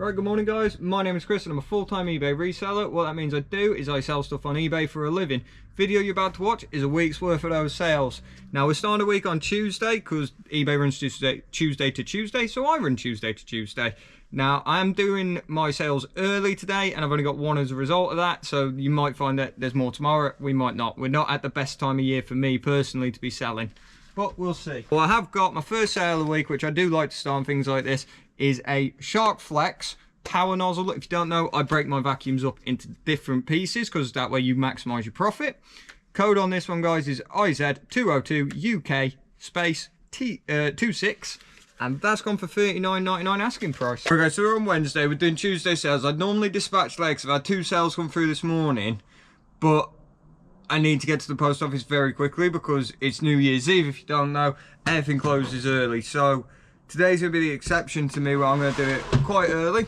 Alright, good morning guys, my name is Chris and I'm a full-time eBay reseller. What that means I do is I sell stuff on eBay for a living. Video you're about to watch is a week's worth of those sales. Now we're starting a week on Tuesday because eBay runs Tuesday to Tuesday, so I run Tuesday to Tuesday. Now I'm doing my sales early today and I've only got one as a result of that, so you might find that there's more tomorrow, we might not. We're not at the best time of year for me personally to be selling, but we'll see. Well, I have got my first sale of the week, which I do like to start on things like this, is a Shark Flex power nozzle. If you don't know, I break my vacuums up into different pieces because that way you maximize your profit. Code on this one, guys, is IZ202 UK space T26, and that's gone for $39.99 asking price. Okay, so we're on Wednesday, we're doing Tuesday sales. I'd normally dispatch legs. I've had 2 sales come through this morning, but I need to get to the post office very quickly because it's New Year's Eve. If you don't know, everything closes early, so today's going to be the exception to me where I'm going to do it quite early.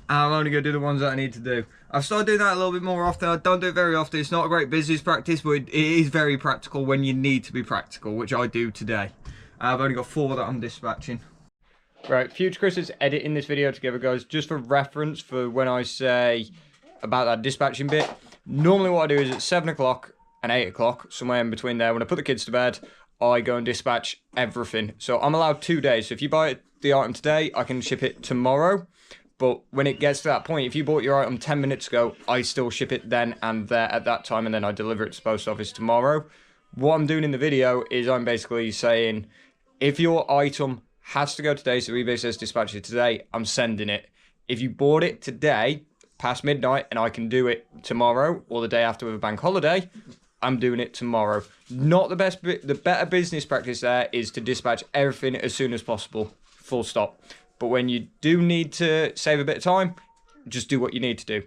And I'm only going to do the ones that I need to do. I've started doing that a little bit more often. I don't do it very often. It's not a great business practice, but it is very practical when you need to be practical, which I do today. I've only got 4 that I'm dispatching. Right, Future Chris is editing this video together, guys, just for reference for when I say about that dispatching bit. Normally what I do is at 7 o'clock and 8 o'clock, somewhere in between there, when I put the kids to bed, I go and dispatch everything. So I'm allowed 2 days. So if you buy the item today, I can ship it tomorrow. But when it gets to that point, if you bought your item 10 minutes ago, I still ship it then and there at that time, and then I deliver it to the post office tomorrow. What I'm doing in the video is I'm basically saying, if your item has to go today, so eBay says dispatch it today, I'm sending it. If you bought it today, past midnight, and I can do it tomorrow or the day after with a bank holiday, I'm doing it tomorrow. Not the best, the better business practice there is to dispatch everything as soon as possible, full stop. But when you do need to save a bit of time, just do what you need to do.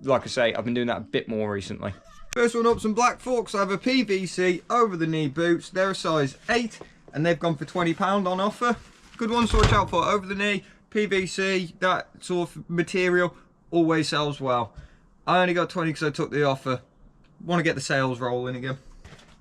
Like I say, I've been doing that a bit more recently. First one up, some Black Forks. I have a PVC over the knee boots. They're a size 8 and they've gone for £20 on offer. Good ones to watch out for. Over the knee, PVC, that sort of material always sells well. I only got 20 because I took the offer. Want to get the sales rolling again.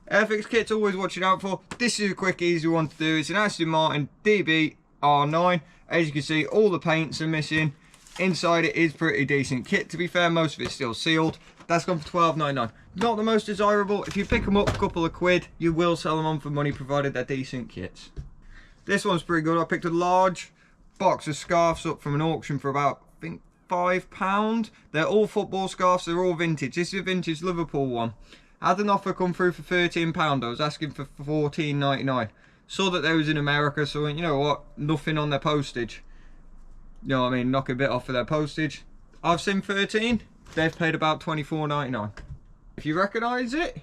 Airfix kit's always watching out for. This is a quick, easy one to do. It's an Aston Martin DB R9. As you can see, all the paints are missing. Inside it is pretty decent kit. To be fair, most of it's still sealed. That's gone for £12.99. Not the most desirable. If you pick them up a couple of quid, you will sell them on for money, provided they're decent kits. This one's pretty good. I picked a large box of scarves up from an auction for about, I think, £5. They're all football scarves. They're all vintage. This is a vintage Liverpool one. I had an offer come through for £13. I was asking for £14.99. Saw that they was in America, so I went, you know what, nothing on their postage. You know what I mean, knock a bit off of their postage. I've seen 13, they've paid about £24.99. If you recognise it,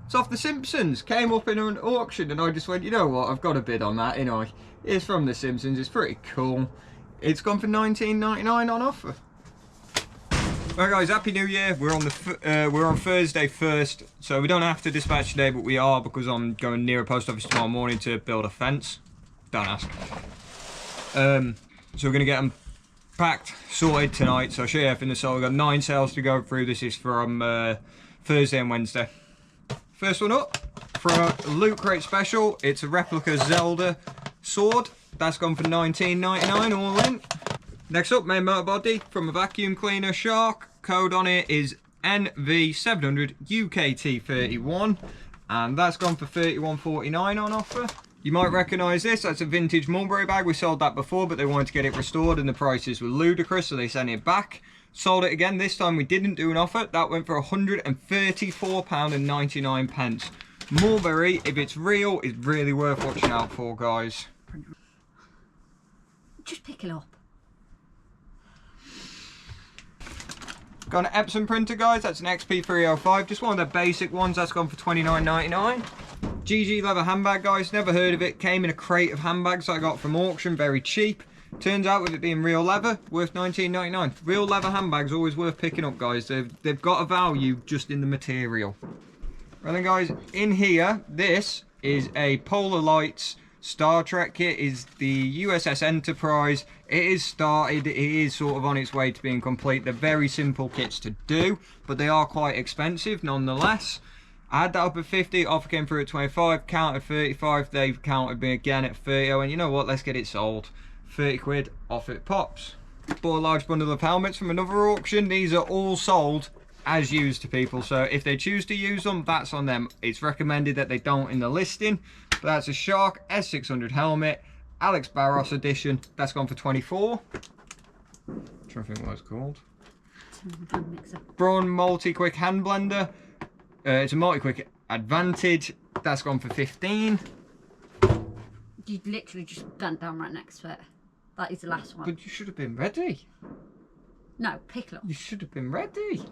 it's off The Simpsons. Came up in an auction and I just went, you know what, I've got a bid on that, you know. It's from The Simpsons, it's pretty cool. It's gone for £19.99 on offer. Right guys, happy new year. We're on Thursday 1st, so we don't have to dispatch today, but we are because I'm going near a post office tomorrow morning to build a fence. Don't ask. So we're gonna get them packed, sorted tonight. So I'll show you everything. So we've got 9 sales to go through. This is from Thursday and Wednesday. First one up, for a Loot Crate special, it's a replica Zelda sword. That's gone for £19.99 all in. Next up, main motor body from a vacuum cleaner Shark. Code on it is NV700 UKT31, and that's gone for £31.49 on offer. You might recognise this. That's a vintage Mulberry bag. We sold that before, but they wanted to get it restored and the prices were ludicrous, so they sent it back. Sold it again. This time we didn't do an offer. That went for £134.99. Mulberry, if it's real, is really worth watching out for, guys. Just pick it up. Got an Epson printer, guys. That's an XP305, just one of the basic ones. That's gone for £29.99. GG leather handbag, guys. Never heard of it. Came in a crate of handbags I got from auction, very cheap. Turns out with it being real leather, worth £19.99. Real leather handbags always worth picking up, guys. They've got a value just in the material. Right then, guys, in here, this is a Polar Lights Star Trek kit. Is the USS Enterprise. It is started, it is sort of on its way to being complete. They're very simple kits to do, but they are quite expensive nonetheless. I had that up at 50, offer came through at 25, counted 35, they've counted me again at 30. I went, you know what, let's get it sold. 30 quid, off it pops. Bought a large bundle of helmets from another auction. These are all sold as used to people, so if they choose to use them, that's on them. It's recommended that they don't in the listing. But that's a Shark S600 helmet, Alex Barros edition. That's gone for 24. I'm trying to think what it's called. Braun multi-quick hand blender. It's a multi-quick advantage. That's gone for 15. You literally just bent down right next to it. That is the last one. But you should have been ready. No, pick it up. You should have been ready.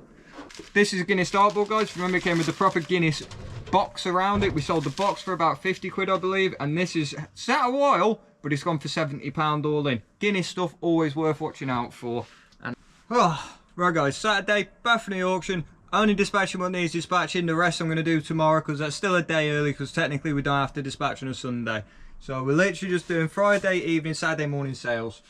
This is a Guinness dartboard, guys. Remember, it came with the proper Guinness box around it. We sold the box for about 50 quid, I believe. And this is sat a while, but it's gone for £70 all in. Guinness stuff, always worth watching out for. And right, guys, Saturday, Bethany auction. Only dispatching what needs dispatching. The rest I'm going to do tomorrow because that's still a day early, because technically we don't have to dispatch on a Sunday. So we're literally just doing Friday evening, Saturday morning sales.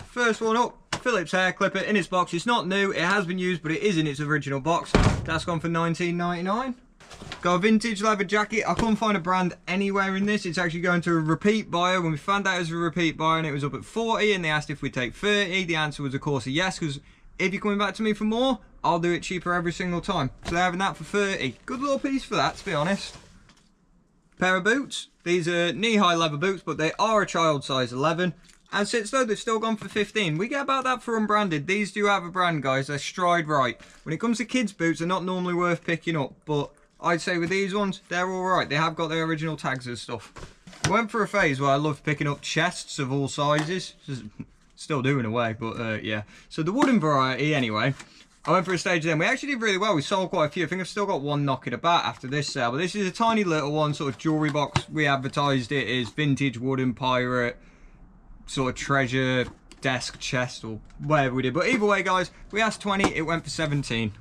First one up, Philips hair clipper in its box. It's not new, it has been used, but it is in its original box. That's gone for £19.99. Got a vintage leather jacket. I couldn't find a brand anywhere in this. It's actually going to a repeat buyer. When we found out it was a repeat buyer and it was up at 40 and they asked if we'd take 30, the answer was of course a yes, because if you're coming back to me for more, I'll do it cheaper every single time. So they're having that for 30. Good little piece for that, to be honest. Pair of boots. These are knee-high leather boots, but they are a child size 11. And since though they've still gone for 15, we get about that for unbranded. These do have a brand, guys. They're Stride Right. When it comes to kids' boots, they're not normally worth picking up, but I'd say with these ones, they're all right. They have got their original tags and stuff. I went for a phase where I loved picking up chests of all sizes. Still do in a way, but yeah. So the wooden variety, anyway. I went for a stage then. We actually did really well. We sold quite a few. I think I've still got one knocking about after this sale. But this is a tiny little one, sort of jewellery box. We advertised it as vintage wooden pirate, sort of treasure desk chest or whatever we did. But either way, guys, we asked 20. It went for 17.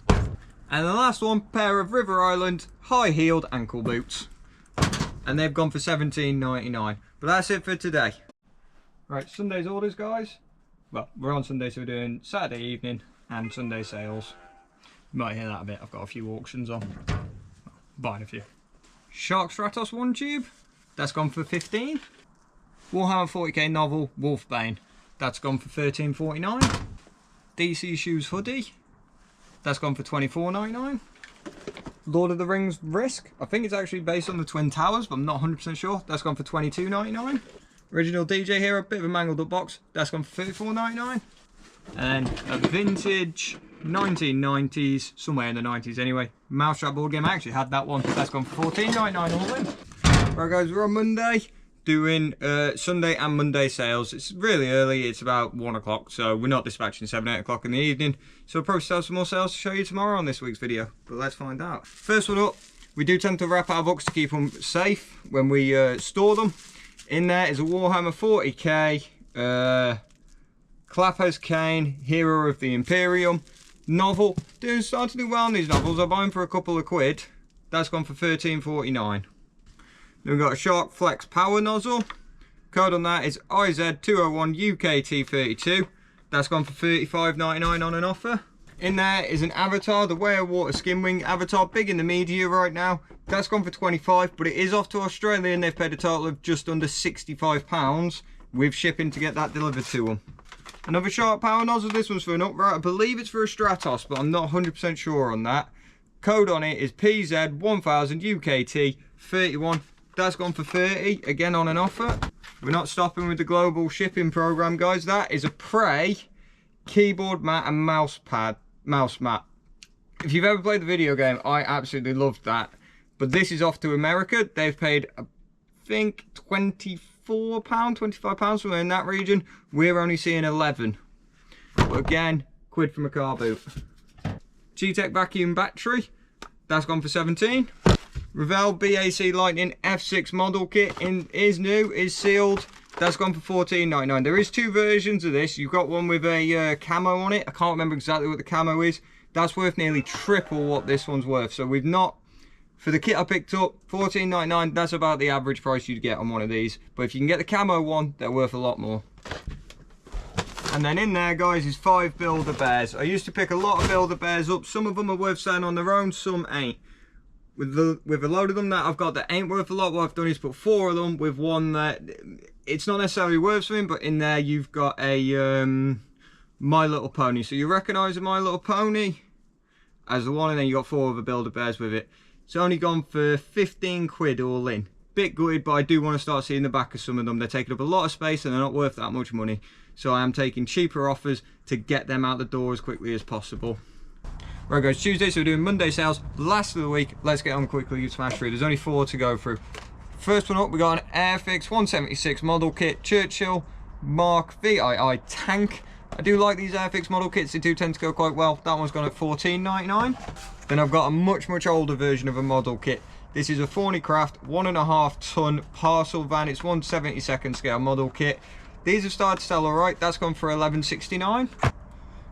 And the last one, pair of River Island high-heeled ankle boots. And they've gone for £17.99. But that's it for today. Right, Sunday's orders, guys. Well, we're on Sunday, so we're doing Saturday evening and Sunday sales. You might hear that a bit. I've got a few auctions on. Buying a few. Shark Stratos 1 tube. That's gone for 15. Warhammer 40k novel Wolfbane. That's gone for £13.49. DC Shoes hoodie. That's gone for £24.99. Lord of the Rings Risk. I think it's actually based on the Twin Towers, but I'm not 100% sure. That's gone for £22.99. Original DJ Hero, bit of a mangled up box. That's gone for £34.99. And a vintage 1990s, somewhere in the 90s anyway, Mousetrap board game. I actually had that one. That's gone for £14.99 all in. Right, guys, we're on Monday doing Sunday and Monday sales. It's really early. It's about 1 o'clock, so we're not dispatching 7, 8 o'clock in the evening. So we'll probably sell some more sales to show you tomorrow on this week's video. But let's find out. First one up, we do tend to wrap our books to keep them safe when we store them. In there is a Warhammer 40k, Clapper's Kane, Hero of the Imperium novel. Starting to do well on these novels. I buy them for a couple of quid. That's gone for £13.49. Then we've got a Shark Flex Power Nozzle. Code on that is IZ201UKT32. That's gone for £35.99 on an offer. In there is an Avatar, the Way of Water Skinwing Avatar, big in the media right now. That's gone for 25, but it is off to Australia and they've paid a total of just under £65 with shipping to get that delivered to them. Another Shark Power Nozzle. This one's for an upright. I believe it's for a Stratos, but I'm not 100% sure on that. Code on it is PZ1000UKT31. That's gone for 30, again on an offer. We're not stopping with the global shipping program, guys. That is a Prey keyboard mat and mouse mat. If you've ever played the video game, I absolutely loved that. But this is off to America. They've paid, I think, £24, £25, somewhere in that region. We're only seeing 11. But again, quid from a car boot. G-Tech vacuum battery. That's gone for 17. Revell BAC Lightning F6 model kit is new, is sealed. That's gone for £14.99. There is two versions of this. You've got one with a camo on it. I can't remember exactly what the camo is. That's worth nearly triple what this one's worth. So we've not, for the kit I picked up, £14.99. That's about the average price you'd get on one of these. But if you can get the camo one, they're worth a lot more. And then in there, guys, is 5 Build-A-Bears. I used to pick a lot of Build-A-Bears up. Some of them are worth selling on their own, some ain't. With a load of them that I've got that ain't worth a lot, what I've done is put 4 of them with one that it's not necessarily worth something, but in there you've got a My Little Pony. So you recognise a My Little Pony as the one, and then you got 4 other Build-A-Bears with it. It's only gone for 15 quid all in. Bit good, but I do want to start seeing the back of some of them. They're taking up a lot of space and they're not worth that much money. So I am taking cheaper offers to get them out the door as quickly as possible. Right guys, Tuesday, so we're doing Monday sales, last of the week. Let's get on quickly with smash through. There's only 4 to go through. First one up, we got an Airfix 176 model kit, Churchill Mark VII tank. I do like these Airfix model kits, they do tend to go quite well. That one's gone at $14.99. Then I've got a much older version of a model kit. This is a Thornycraft 1.5 ton parcel van. It's 1/72nd scale model kit. These have started to sell alright. That's gone for $11.69.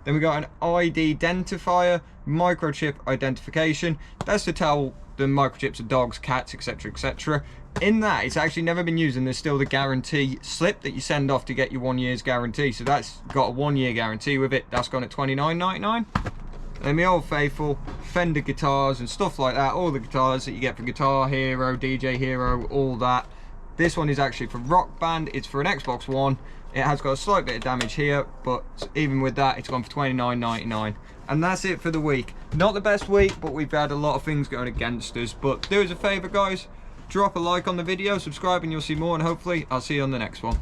Then we got an ID identifier, microchip identification. That's to tell the microchips of dogs, cats, etc, etc. In that, it's actually never been used, and there's still the guarantee slip that you send off to get your 1 year's guarantee. So that's got a 1 year guarantee with it. That's gone at $29.99. And the old faithful Fender guitars and stuff like that. All the guitars that you get for Guitar Hero, DJ Hero, all that. This one is actually for Rock Band. It's for an Xbox One. It has got a slight bit of damage here, but even with that, it's gone for $29.99. And that's it for the week. Not the best week, but we've had a lot of things going against us. But do us a favour, guys. Drop a like on the video, subscribe, and you'll see more. And hopefully, I'll see you on the next one.